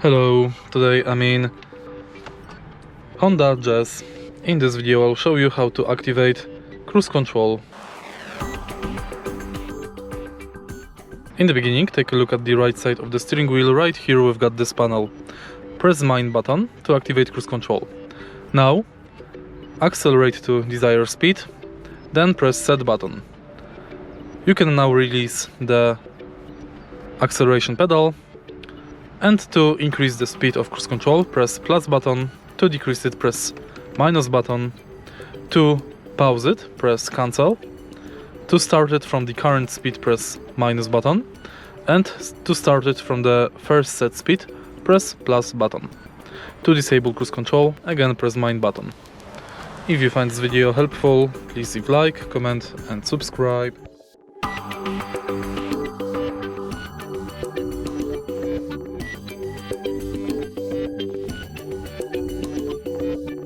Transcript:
Hello, today I'm in Honda Jazz. In this video I'll show you how to activate cruise control. In the beginning, take a look at the right side of the steering wheel. Right here we've got this panel. Press Mine button to activate cruise control. Now accelerate to desired speed, then press Set button. You can now release the acceleration pedal, and to increase the speed of cruise control, press plus button. To decrease it, press minus button. To pause it, press cancel. To start it from the current speed, press minus button. And to start it from the first set speed, press plus button. To disable cruise control, again press mine button. If you find this video helpful, please leave like, comment and subscribe.